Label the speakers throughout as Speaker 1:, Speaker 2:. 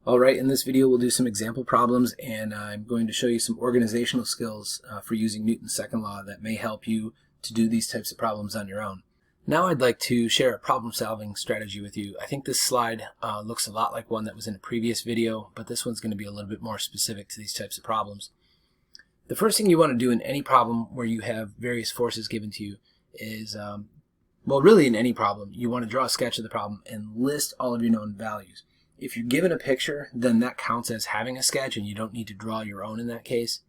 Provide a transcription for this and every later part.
Speaker 1: Alright, in this video we'll do some example problems, and I'm going to show you some organizational skills for using Newton's second law that may help you to do these types of problems on your own. Now I'd like to share a problem-solving strategy with you. I think this slide looks a lot like one that was in a previous video, but this one's going to be a little bit more specific to these types of problems. The first thing you want to do in any problem where you have various forces given to you is, well, really in any problem, you want to draw a sketch of the problem and list all of your known values. If you're given a picture, then that counts as having a sketch and you don't need to draw your own in that case.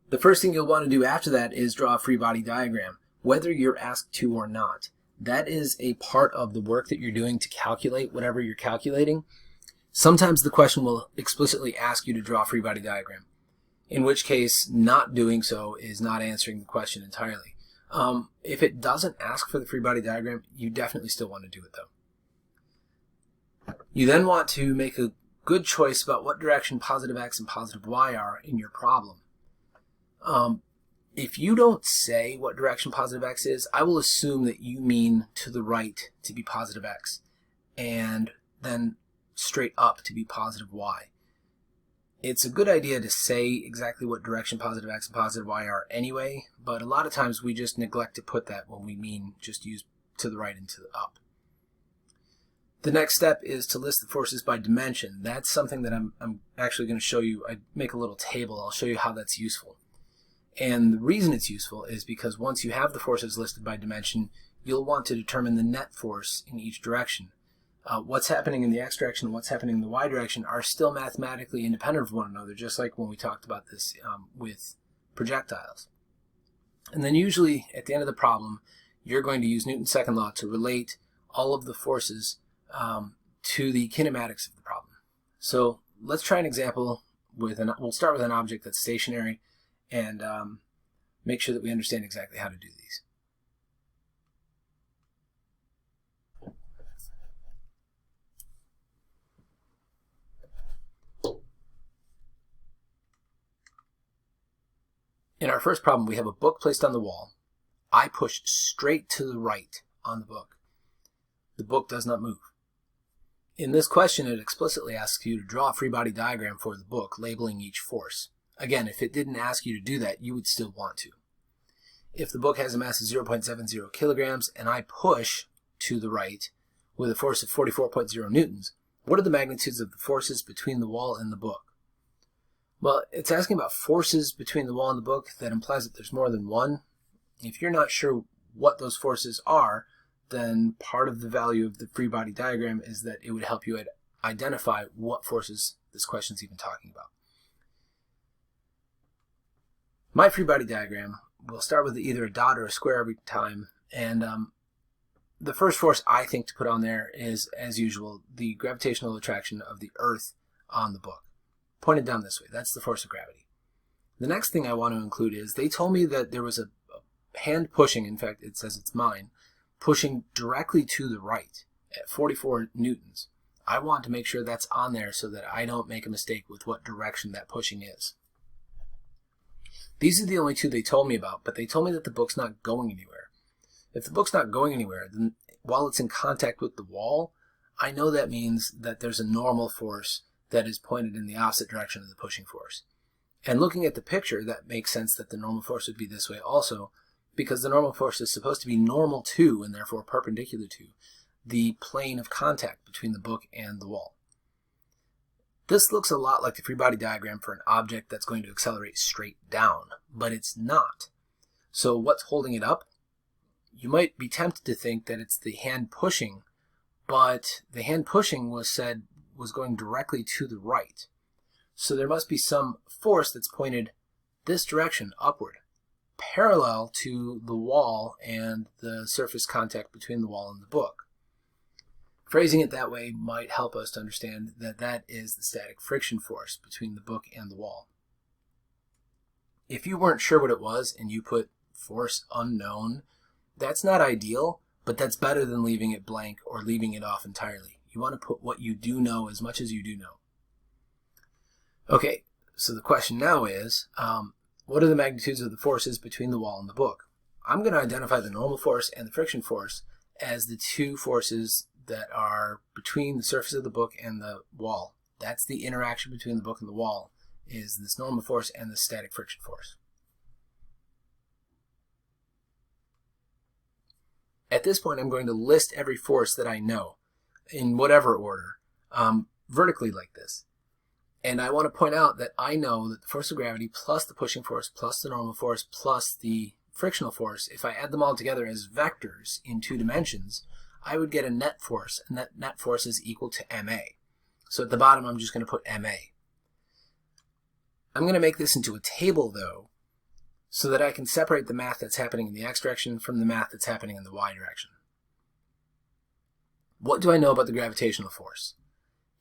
Speaker 1: The first thing you'll want to do after that is draw a free body diagram, whether you're asked to or not. That is a part of the work that you're doing to calculate whatever you're calculating. Sometimes the question will explicitly ask you to draw a free body diagram, in which case not doing so is not answering the question entirely. If it doesn't ask for the free body diagram, you definitely still want to do it though. You then want to make a good choice about what direction positive x and positive y are in your problem. If you don't say what direction positive x is, I will assume that you mean to the right to be positive x, and then straight up to be positive y. It's a good idea to say exactly what direction positive x and positive y are anyway, but a lot of times we just neglect to put that when we mean just use to the right and to the up. The next step is to list the forces by dimension. That's something that I'm actually going to show you. I make a little table. I'll show you how that's useful. And the reason it's useful is because once you have the forces listed by dimension, you'll want to determine the net force in each direction. What's happening in the x direction and what's happening in the y direction are still mathematically independent of one another, just like when we talked about this with projectiles. And then usually at the end of the problem, you're going to use Newton's second law to relate all of the forces to the kinematics of the problem. So let's try an example with we'll start with an object that's stationary and make sure that we understand exactly how to do these. In our first problem, we have a book placed on the wall. I push straight to the right on the book. The book does not move. In this question, it explicitly asks you to draw a free body diagram for the book, labeling each force. Again, if it didn't ask you to do that, you would still want to. If the book has a mass of 0.70 kilograms and I push to the right with a force of 44.0 newtons, what are the magnitudes of the forces between the wall and the book? Well, it's asking about forces between the wall and the book. That implies that there's more than one. If you're not sure what those forces are, then part of the value of the free body diagram is that it would help you identify what forces this question is even talking about. My free body diagram will start with either a dot or a square every time, and the first force I think to put on there is, as usual, the gravitational attraction of the Earth on the book, pointed down this way. That's the force of gravity. The next thing I want to include is they told me that there was a hand pushing, in fact it says it's mine, pushing directly to the right at 44 newtons. I want to make sure that's on there so that I don't make a mistake with what direction that pushing is. These are the only two they told me about, but they told me that the book's not going anywhere. If the book's not going anywhere, then while it's in contact with the wall, I know that means that there's a normal force that is pointed in the opposite direction of the pushing force. And looking at the picture, that makes sense that the normal force would be this way also, because the normal force is supposed to be normal to, and therefore perpendicular to, the plane of contact between the book and the wall. This looks a lot like the free body diagram for an object that's going to accelerate straight down, but it's not. So what's holding it up? You might be tempted to think that it's the hand pushing, but the hand pushing was said was going directly to the right. So there must be some force that's pointed this direction, upward, parallel to the wall and the surface contact between the wall and the book. Phrasing it that way might help us to understand that that is the static friction force between the book and the wall. If you weren't sure what it was and you put force unknown, that's not ideal, but that's better than leaving it blank or leaving it off entirely. You want to put what you do know as much as you do know. Okay, so the question now is, what are the magnitudes of the forces between the wall and the book? I'm going to identify the normal force and the friction force as the two forces that are between the surface of the book and the wall. That's the interaction between the book and the wall, is this normal force and the static friction force. At this point, I'm going to list every force that I know in whatever order, vertically like this. And I want to point out that I know that the force of gravity plus the pushing force plus the normal force plus the frictional force, if I add them all together as vectors in 2 dimensions, I would get a net force, and that net force is equal to ma. So at the bottom, I'm just going to put ma. I'm going to make this into a table, though, so that I can separate the math that's happening in the x direction from the math that's happening in the y direction. What do I know about the gravitational force?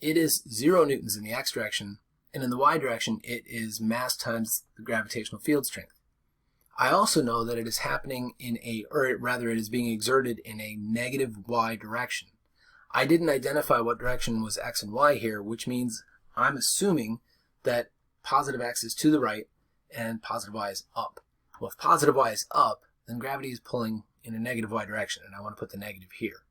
Speaker 1: It is 0 newtons in the x direction, and in the y direction, it is mass times the gravitational field strength. I also know that it is happening in it is being exerted in a negative y direction. I didn't identify what direction was x and y here, which means I'm assuming that positive x is to the right and positive y is up. Well, if positive y is up, then gravity is pulling in a negative y direction, and I want to put the negative here.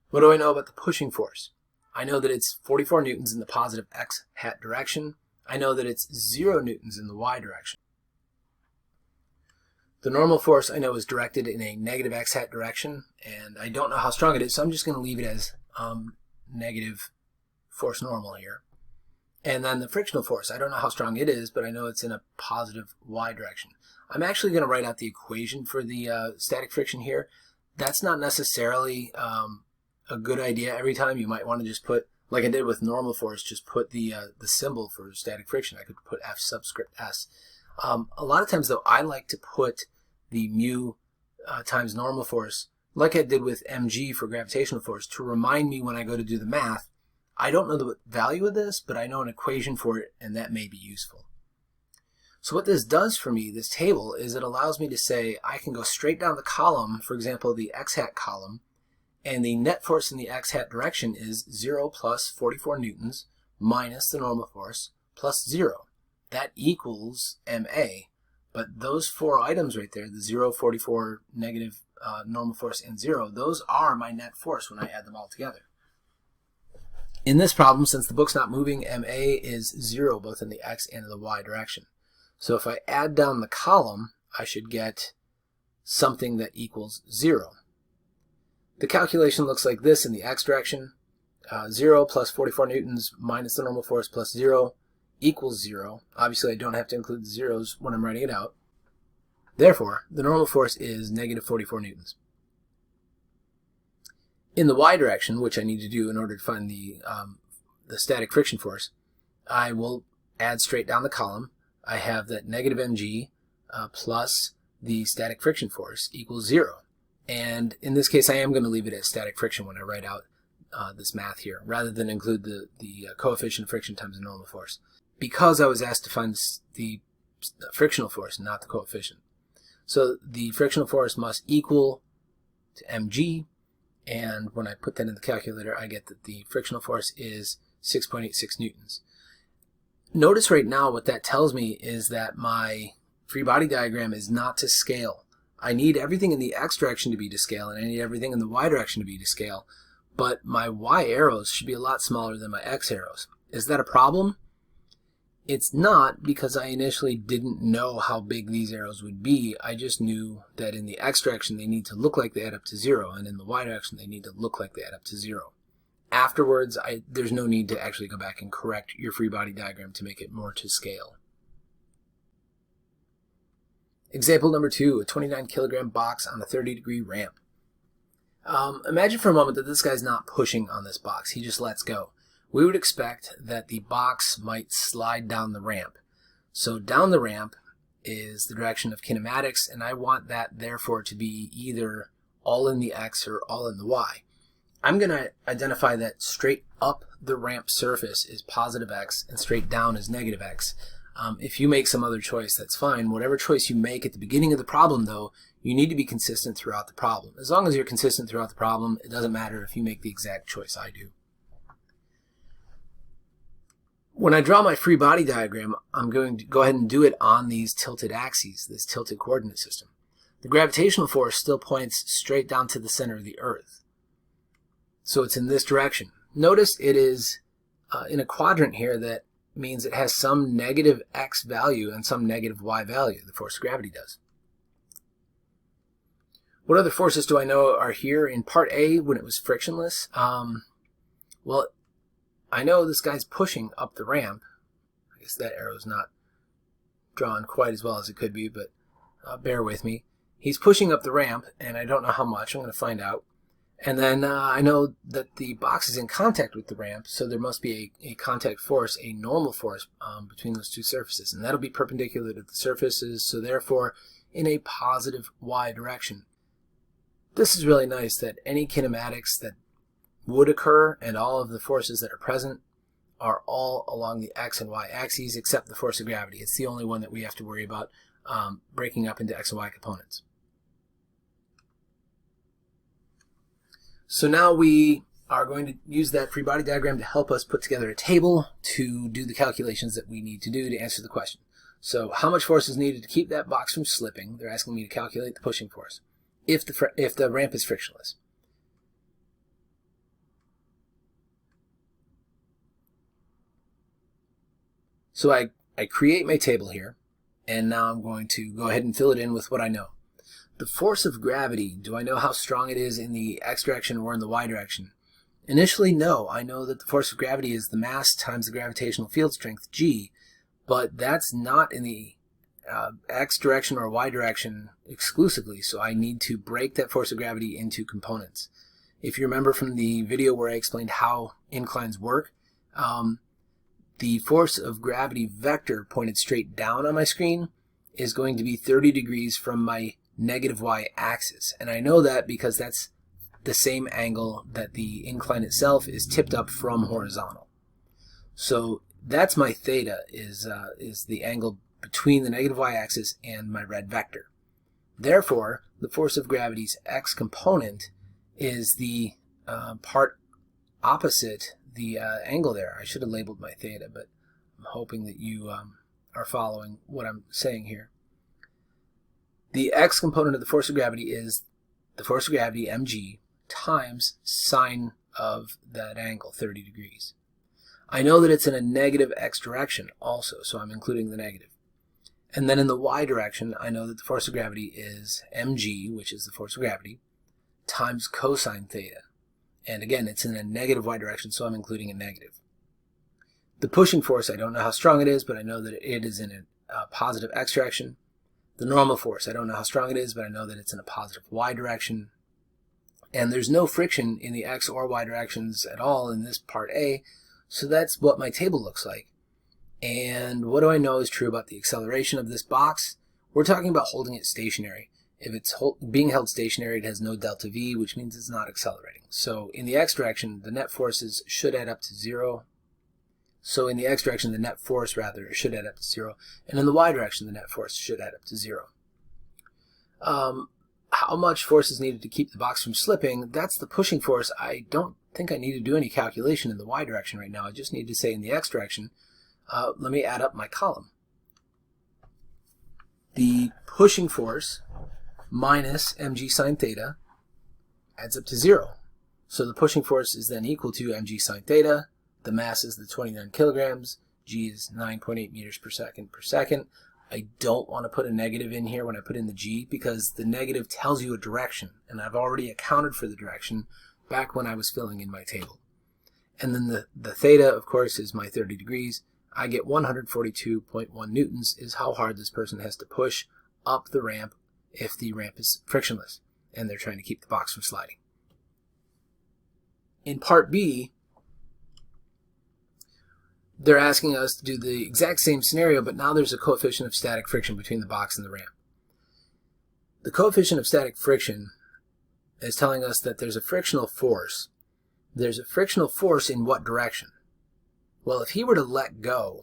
Speaker 1: What do I know about the pushing force? I know that it's 44 newtons in the positive x hat direction. I know that it's 0 newtons in the y direction. The normal force I know is directed in a negative x hat direction, and I don't know how strong it is, so I'm just going to leave it as negative force normal here. And then the frictional force, I don't know how strong it is, but I know it's in a positive y direction. I'm actually going to write out the equation for the static friction here. That's not necessarily a good idea every time. You might want to just put, like I did with normal force, just put the symbol for static friction. I could put F subscript S. A lot of times, though, I like to put the mu times normal force, like I did with mg for gravitational force, to remind me when I go to do the math. I don't know the value of this, but I know an equation for it, and that may be useful. So what this does for me, this table, is it allows me to say I can go straight down the column, for example, the x hat column, and the net force in the x hat direction is 0 plus 44 newtons minus the normal force plus 0. That equals ma, but those 4 items right there, the 0, 44, negative normal force, and 0, those are my net force when I add them all together. In this problem, since the book's not moving, ma is 0 both in the x and the y direction. So if I add down the column, I should get something that equals 0. The calculation looks like this in the x direction. 0 plus 44 newtons minus the normal force plus 0 equals 0. Obviously, I don't have to include the zeros when I'm writing it out. Therefore, the normal force is negative 44 newtons. In the y direction, which I need to do in order to find the static friction force, I will add straight down the column. I have that negative mg plus the static friction force equals 0. And in this case, I am going to leave it as static friction when I write out this math here, rather than include the coefficient of friction times the normal force, because I was asked to find the frictional force, not the coefficient. So the frictional force must equal to mg, and when I put that in the calculator, I get that the frictional force is 6.86 newtons. Notice right now what that tells me is that my free body diagram is not to scale. I need everything in the x direction to be to scale, and I need everything in the y direction to be to scale, but my y arrows should be a lot smaller than my x arrows. Is that a problem? It's not, because I initially didn't know how big these arrows would be. I just knew that in the x direction they need to look like they add up to 0, and in the y direction they need to look like they add up to 0. Afterwards, there's no need to actually go back and correct your free body diagram to make it more to scale. Example number 2, a 29 kilogram box on a 30-degree ramp. Imagine for a moment that this guy's not pushing on this box. He just lets go. We would expect that the box might slide down the ramp. So down the ramp is the direction of kinematics, and I want that therefore to be either all in the x or all in the y. I'm going to identify that straight up the ramp surface is positive x and straight down is negative x. If you make some other choice, that's fine. Whatever choice you make at the beginning of the problem, though, you need to be consistent throughout the problem. As long as you're consistent throughout the problem, it doesn't matter if you make the exact choice I do. When I draw my free body diagram, I'm going to go ahead and do it on these tilted axes, this tilted coordinate system. The gravitational force still points straight down to the center of the Earth. So it's in this direction. Notice it is in a quadrant here that means it has some negative x value and some negative y value. The force of gravity does. What other forces do I know are here? In part A, when it was frictionless, well, I know this guy's pushing up the ramp. I guess that arrow's not drawn quite as well as it could be, but bear with me. He's pushing up the ramp, and I don't know how much. I'm going to find out. And then I know that the box is in contact with the ramp, so there must be a contact force, a normal force between those two surfaces. And that'll be perpendicular to the surfaces, so therefore in a positive y direction. This is really nice that any kinematics that would occur and all of the forces that are present are all along the x and y axes except the force of gravity. It's the only one that we have to worry about breaking up into x and y components. So now we are going to use that free body diagram to help us put together a table to do the calculations that we need to do to answer the question. So how much force is needed to keep that box from slipping? They're asking me to calculate the pushing force if the ramp is frictionless. So I create my table here, and now I'm going to go ahead and fill it in with what I know. The force of gravity, do I know how strong it is in the x direction or in the y direction? Initially, no. I know that the force of gravity is the mass times the gravitational field strength, g, but that's not in the x direction or y direction exclusively, so I need to break that force of gravity into components. If you remember from the video where I explained how inclines work, the force of gravity vector pointed straight down on my screen is going to be 30 degrees from my negative y axis, and I know that because that's the same angle that the incline itself is tipped up from horizontal. So that's my theta, is the angle between the negative y axis and my red vector. Therefore, the force of gravity's x component is the part opposite the angle there. I should have labeled my theta, but I'm hoping that you are following what I'm saying here. The x component of the force of gravity is the force of gravity, mg, times sine of that angle, 30 degrees. I know that it's in a negative x direction also, so I'm including the negative. And then in the y direction, I know that the force of gravity is mg, which is the force of gravity, times cosine theta. And again, it's in a negative y direction, so I'm including a negative. The pushing force, I don't know how strong it is, but I know that it is in a positive x direction. The normal force, I don't know how strong it is, but I know that it's in a positive y direction. And there's no friction in the x or y directions at all in this part A, so that's what my table looks like. And what do I know is true about the acceleration of this box? We're talking about holding it stationary. If it's being held stationary, it has no delta V, which means it's not accelerating. So in the x direction, the net forces should add up to 0. So in the x direction, the net force, rather, should add up to 0. And in the y direction, the net force should add up to 0. How much force is needed to keep the box from slipping? That's the pushing force. I don't think I need to do any calculation in the y direction right now. I just need to say in the x direction. Let me add up my column. The pushing force minus mg sine theta adds up to 0. So the pushing force is then equal to mg sine theta. The mass is the 29 kilograms. G is 9.8 meters per second. I don't want to put a negative in here when I put in the G because the negative tells you a direction, and I've already accounted for the direction back when I was filling in my table. And then the theta, of course, is my 30 degrees. I get 142.1 newtons is how hard this person has to push up the ramp if the ramp is frictionless and they're trying to keep the box from sliding. In part B, they're asking us to do the exact same scenario, but now there's a coefficient of static friction between the box and the ramp. The coefficient of static friction is telling us that there's a frictional force. There's a frictional force in what direction? Well, if he were to let go,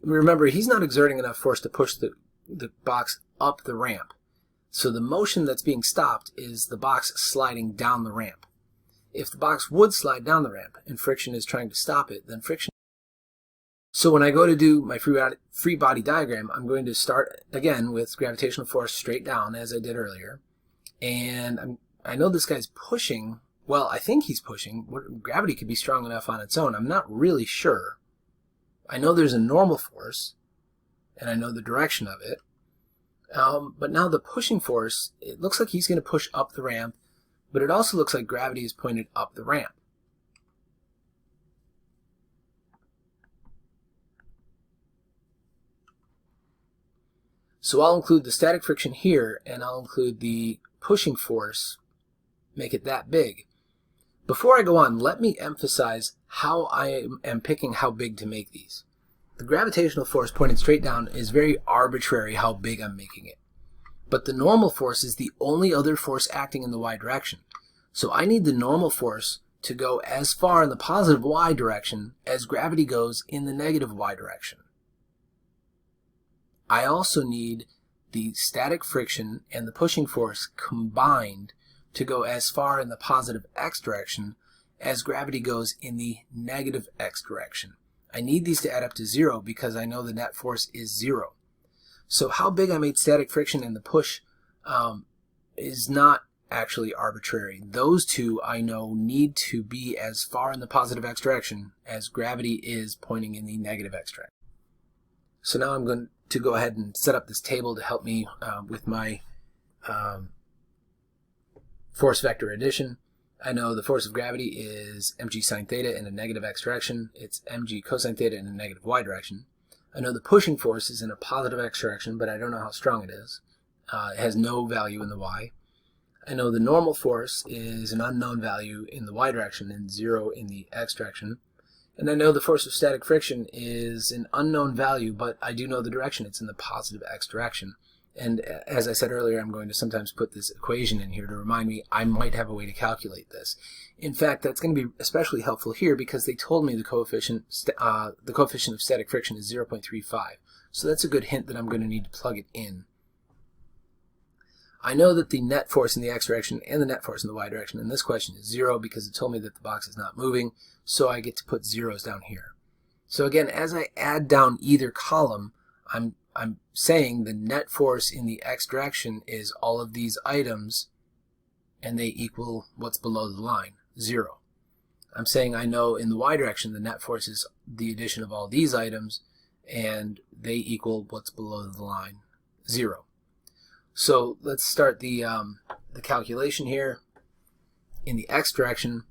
Speaker 1: remember, he's not exerting enough force to push the box up the ramp. So the motion that's being stopped is the box sliding down the ramp. If the box would slide down the ramp and friction is trying to stop it, then friction. So when I go to do my free body diagram, I'm going to start again with gravitational force straight down as I did earlier. And I know this guy's pushing well, I think he's pushing. Gravity could be strong enough on its own. I'm not really sure. I know there's a normal force, and I know the direction of it. But now the pushing force, it looks like he's going to push up the ramp, but it also looks like gravity is pointed up the ramp. So I'll include the static friction here, and I'll include the pushing force, make it that big. Before I go on, let me emphasize how I am picking how big to make these. The gravitational force pointed straight down is very arbitrary how big I'm making it. But the normal force is the only other force acting in the y direction. So I need the normal force to go as far in the positive y direction as gravity goes in the negative y direction. I also need the static friction and the pushing force combined to go as far in the positive x direction as gravity goes in the negative x direction. I need these to add up to 0 because I know the net force is 0. So how big I made static friction and the push is not actually arbitrary. Those two I know need to be as far in the positive x direction as gravity is pointing in the negative x direction. So now I'm going to go ahead and set up this table to help me with my force vector addition. I know the force of gravity is mg sine theta in a negative x direction. It's mg cosine theta in a negative y direction. I know the pushing force is in a positive x direction, but I don't know how strong it is. It has no value in the y. I know the normal force is an unknown value in the y direction and 0 in the x direction. And I know the force of static friction is an unknown value, but I do know the direction. It's in the positive x direction. And as I said earlier, I'm going to sometimes put this equation in here to remind me I might have a way to calculate this. In fact, that's going to be especially helpful here because they told me the coefficient of static friction is 0.35. So that's a good hint that I'm going to need to plug it in. I know that the net force in the x direction and the net force in the y direction in this question is 0 because it told me that the box is not moving, so I get to put zeros down here. So again, as I add down either column, I'm saying the net force in the x direction is all of these items, and they equal what's below the line, 0. I'm saying I know in the y direction the net force is the addition of all these items, and they equal what's below the line, 0. So let's start the calculation here. In the x direction,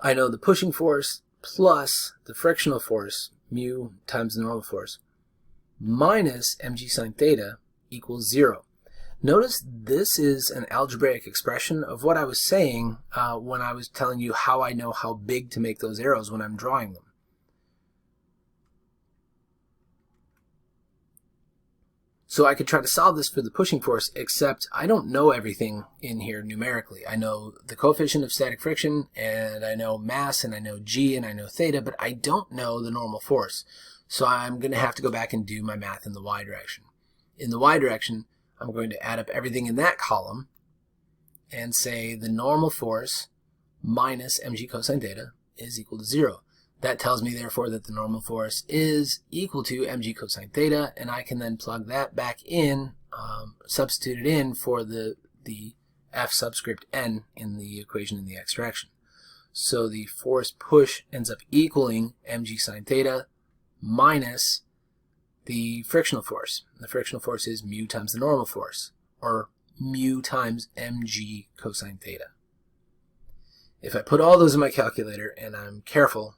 Speaker 1: I know the pushing force plus the frictional force, mu times the normal force, minus mg sine theta equals 0. Notice this is an algebraic expression of what I was saying when I was telling you how I know how big to make those arrows when I'm drawing them. So I could try to solve this for the pushing force, except I don't know everything in here numerically. I know the coefficient of static friction, and I know mass, and I know g, and I know theta, but I don't know the normal force. So I'm going to have to go back and do my math in the y direction. In the y direction, I'm going to add up everything in that column and say the normal force minus mg cosine theta is equal to 0. That tells me, therefore, that the normal force is equal to mg cosine theta, and I can then plug that back in, substitute it in for the f subscript n in the equation in the x direction. So the force push ends up equaling mg sine theta minus the frictional force. The frictional force is mu times the normal force, or mu times mg cosine theta. If I put all those in my calculator and I'm careful,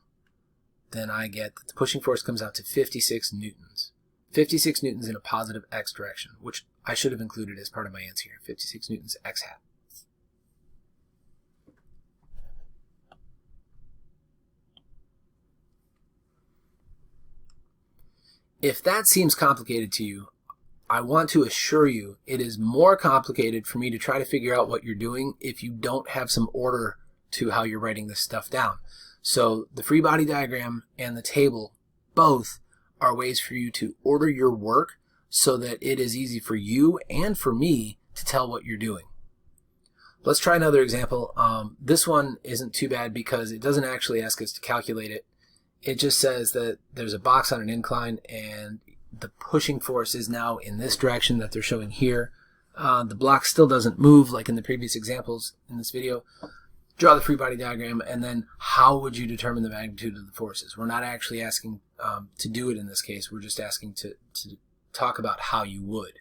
Speaker 1: then I get that the pushing force comes out to 56 newtons. 56 newtons in a positive x direction, which I should have included as part of my answer here. 56 newtons x hat. If that seems complicated to you, I want to assure you it is more complicated for me to try to figure out what you're doing if you don't have some order to how you're writing this stuff down. So the free body diagram and the table both are ways for you to order your work so that it is easy for you and for me to tell what you're doing. Let's try another example. This one isn't too bad because it doesn't actually ask us to calculate it. It just says that there's a box on an incline and the pushing force is now in this direction that they're showing here. The block still doesn't move like in the previous examples in this video. draw the free body diagram, and then how would you determine the magnitude of the forces? We're not actually asking to do it in this case. We're just asking to talk about how you would.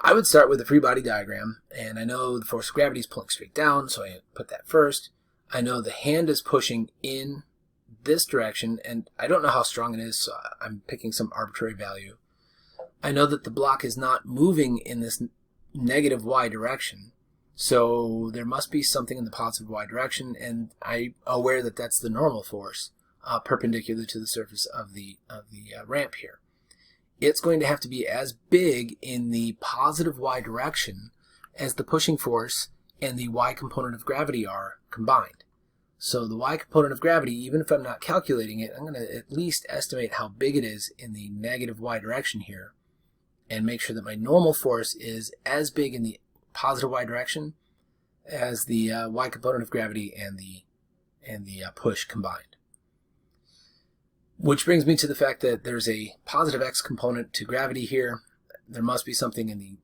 Speaker 1: I would start with the free body diagram, and I know the force of gravity is pulling straight down, so I put that first. I know the hand is pushing in this direction, and I don't know how strong it is, so I'm picking some arbitrary value. I know that the block is not moving in this negative y direction, so there must be something in the positive y direction, and I'm aware that that's the normal force perpendicular to the surface of the ramp here. It's going to have to be as big in the positive y direction as the pushing force and the y component of gravity are combined. So the y component of gravity, even if I'm not calculating it, I'm going to at least estimate how big it is in the negative y direction here and make sure that my normal force is as big in the positive y direction as the y component of gravity and the push combined. Which brings me to the fact that there's a positive x component to gravity here. There must be something in the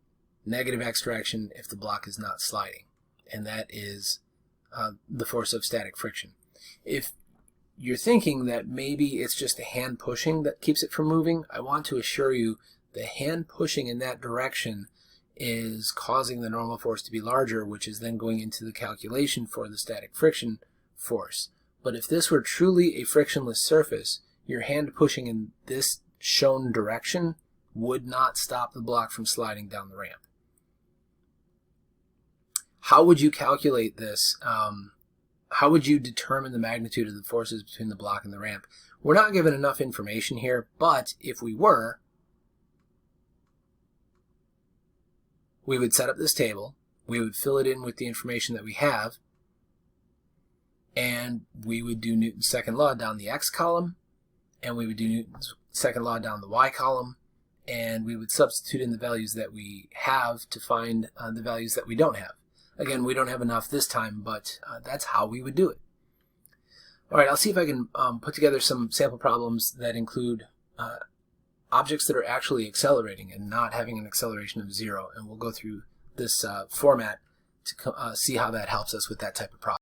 Speaker 1: negative x direction if the block is not sliding, and that is the force of static friction. If you're thinking that maybe it's just the hand pushing that keeps it from moving, I want to assure you the hand pushing in that direction is causing the normal force to be larger, which is then going into the calculation for the static friction force. But if this were truly a frictionless surface, your hand pushing in this shown direction would not stop the block from sliding down the ramp. How would you calculate this? How would you determine the magnitude of the forces between the block and the ramp? We're not given enough information here, but if we were, we would set up this table, we would fill it in with the information that we have, and we would do Newton's second law down the x column, and we would do Newton's second law down the y column, and we would substitute in the values that we have to find the values that we don't have. Again, we don't have enough this time, but that's how we would do it. All right, I'll see if I can put together some sample problems that include objects that are actually accelerating and not having an acceleration of 0, and we'll go through this format to see how that helps us with that type of problem.